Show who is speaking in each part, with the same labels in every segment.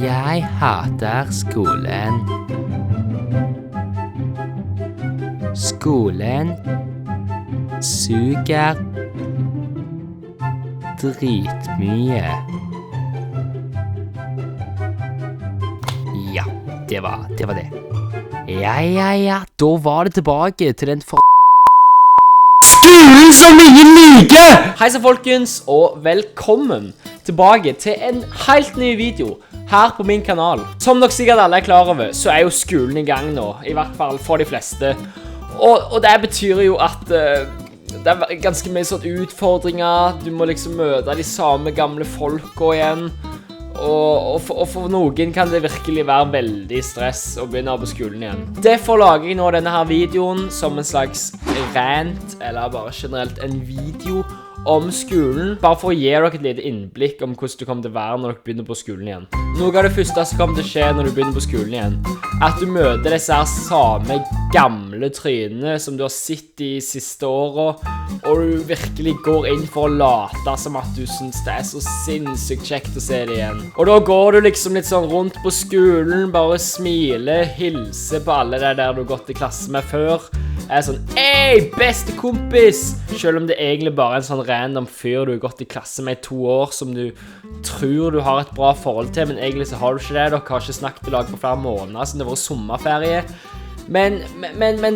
Speaker 1: Jeg hater skolen. Skolen suger dritmye. Ja, det var det. Ja. Da var det tilbake til den skolen som ingen liker! Hei så folkens, og velkommen tilbake til en helt ny video her på min kanal. Som dere sikkert alle er klar over, så er jo skolen i gang nå, i hvert fall for de fleste. Og det betyr jo at det er ganske mye sånn utfordringer, du må liksom møte de samme gamle folka igjen. Og for noen kan det virkelig være veldig stress å begynne på skolen igjen. Derfor lager jeg nå denne her videoen som en slags rant, eller bare generelt en video om skolen, bare for å gi dere et lite innblikk om hvordan det kommer til å være når dere begynner på skolen igjen. Noe av det første som kommer til å skje når du begynner på skolen igjen, at du møter disse her samme gamle trynene som du har sett de siste årene, og du virkelig går inn for å late som at du synes det er så sinnssykt kjekt å se det igjen. Og da går du liksom litt sånn rundt på skolen, bare smiler, hilser på alle der du har gått i klasse med før, er sånn, «Ei, beste kompis!» Selv om det egentlig bare er en sånn random fyr du har gått i klasse med i 2 år, som du tror du har et bra forhold til, men egentlig så har du ikke det. Dere har ikke snakket i lag på flere måneder, så det var sommerferie. Men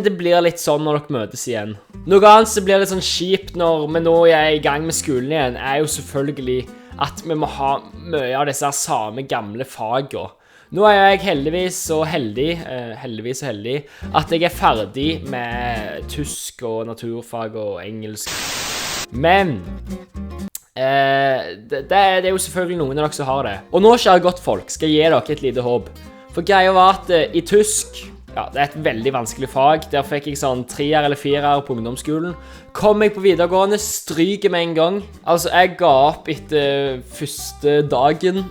Speaker 1: det blir litt sånn når dere møtes igjen. Noe annet som blir litt sånn kjipt når vi nå er i gang med skolen igjen, er jo selvfølgelig at vi må ha mye av disse samme gamle fagene. Nå er jeg heldigvis så heldig at jeg er ferdig med tysk og naturfag og engelsk. Men det er jo selvfølgelig noen av dere som har det. Og nå, kjære godtfolk, skal jeg gi dere et lite håp. For greia var at i tysk, ja, det er et veldig vanskelig fag. Der fikk jeg sånn 3 eller 4 på ungdomsskolen. Kom jeg på videregående, stryker med en gang. Altså, jeg ga opp etter første dagen.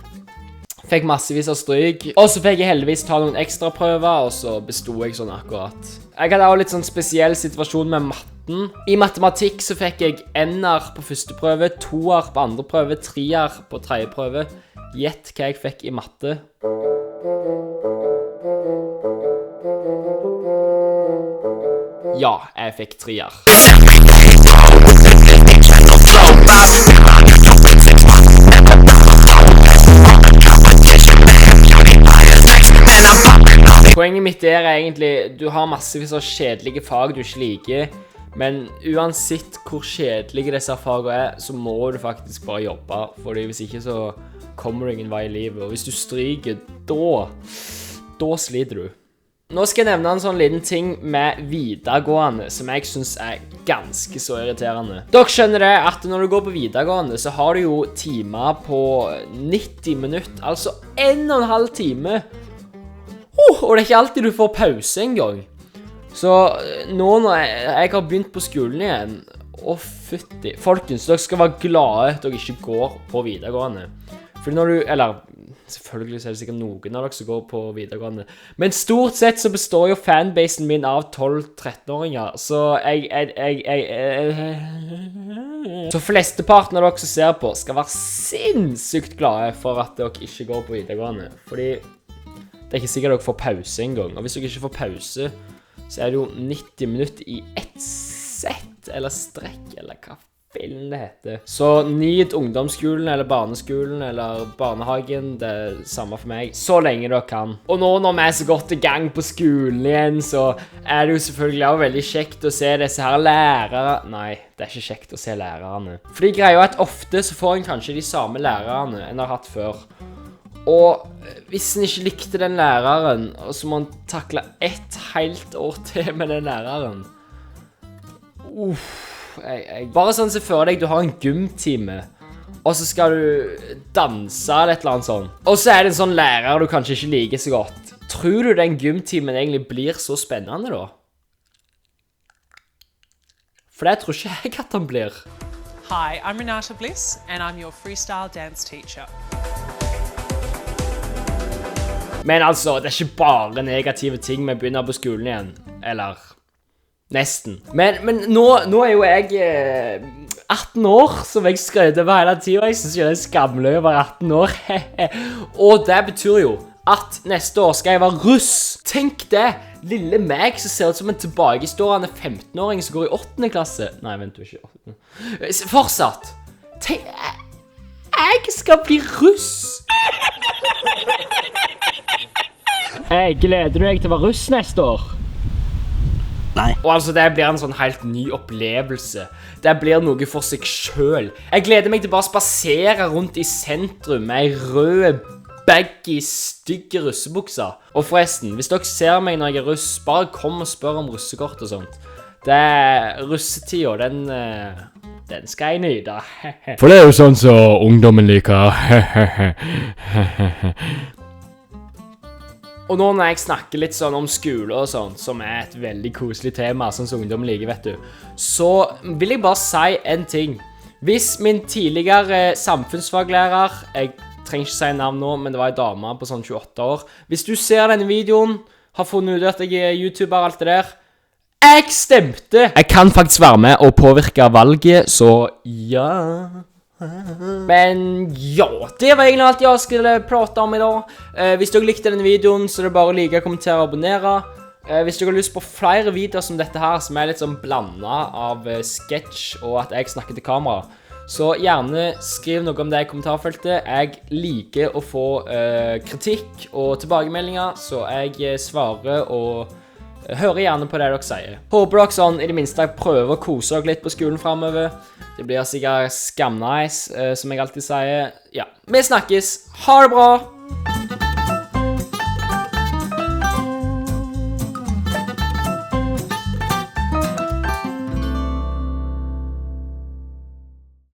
Speaker 1: Fikk massevis av stryk. Og så fikk jeg heldigvis ta noen ekstra prøver, og så bestod jeg sånn akkurat. Jeg hadde også litt sånn spesiell situasjon med matten. I matematikk så fikk jeg N-er på første prøve, 2-er på andre prøve, 3-er på tredje prøve. Gjett hva jeg fikk i matte. Ja, jeg fikk 3-er. Poenget mitt er egentlig, du har massevis av kjedelige fag du ikke liker, men uansett hvor kjedelige disse fagene er, så må du faktisk bare jobbe, fordi hvis ikke så kommer du ingen vei i livet, og hvis du stryker, da sliter du. Nå skal jeg nevne en sånn liten ting med videregående, som jeg synes er ganske så irriterende. Dere skjønner det at når du går på videregående, så har du jo timer på 90 minutter, altså 1,5 time. Og det er ikke alltid du får pause en gang. Så nå når jeg har begynt på skolen igjen, fytti. Folkens, dere skal være glade at dere ikke går på videregående. Fordi når du, eller selvfølgelig så er det sikkert noen av dere som går på videregående, men stort sett så består jo fanbasen min av 12-13-åringer, så så flesteparten av dere som ser på skal være sinnssykt glade for at dere ikke går på videregående, fordi det er ikke sikkert dere får pause en gang, og hvis dere ikke får pause, så er det jo 90 minutter i ett sett, eller strekk, eller hva fillen det heter. Så nyt ungdomsskolen, eller barneskolen, eller barnehagen, det er samme for meg, så lenge dere kan. Og nå når vi er så godt i gang på skolen igjen, så er det jo selvfølgelig også veldig kjekt å se disse her lærere. Nei, det er ikke kjekt å se lærerne. Fordi greia er at ofte så får en kanskje de samme lærerne enn har hatt før. Og hvis en ikke likte den læreren, så må en takle et helt år til med den læreren. Bare sånn så føler deg, du har en gymtime, og så skal du danse eller et eller annet sånt. Og så det en sånn lærer du kanskje ikke liker så godt. Tror du den gymtimen egentlig blir så spennende da? For det tror ikke jeg at han blir.
Speaker 2: Hi, I'm Renata Bliss, and I'm your freestyle dance teacher.
Speaker 1: Men altså, det ikke bare negative ting med å begynne på skolen igjen. Eller, nesten. Men nå jo jeg 18 år, som jeg skrøt over hele tiden. Jeg synes jo det skamløy å være 18 år. Og det betyr jo at neste år skal jeg være russ. Tenk det! Lille meg som ser ut som en tilbakestående 15-åring som går i 8. klasse. Nei, vent, du ikke 8. Fortsatt. Tenk, jeg skal bli russ. Hei, gleder du deg til å være russ neste år?
Speaker 3: Nei.
Speaker 1: Og altså, det blir en sånn helt ny opplevelse. Det blir noe for seg selv. Jeg gleder meg til bare å spasere rundt i sentrum med en rød baggy, stygge russebukser. Og forresten, hvis dere ser meg når jeg russ, bare kom og spør om russekort og sånt. Det russetida, den skal jeg nyte. For det jo sånn som ungdommen liker. Og nå når jeg snakker litt sånn om skole og sånt, som et veldig koselig tema, sånn som ungdom liker, vet du, så vil jeg bare si en ting. Hvis min tidligere samfunnsfaglærer, jeg trenger ikke si navn nå, men det var en dame på sånn 28 år, hvis du ser denne videoen, har funnet ut at jeg YouTuber og alt det der, jeg stemte! Jeg kan faktisk være med og påvirke valget, så ja... Men ja, det var egentlig alt jeg skulle prate om i dag. Hvis dere likte denne videoen, så det bare å like, kommentere og abonnere. Hvis dere har lyst på flere videoer som dette her, som litt sånn blandet av sketsj og at jeg snakker til kamera, så gjerne skriv noe om det i kommentarfeltet. Jeg liker å få kritikk og tilbakemeldinger, så jeg svarer og hører gjerne på det dere sier. Håper dere sånn i det minste prøver å kose dere litt på skolen fremover. Det blir sikkert skamnice, som jeg alltid sier. Ja, vi snakkes. Ha det bra!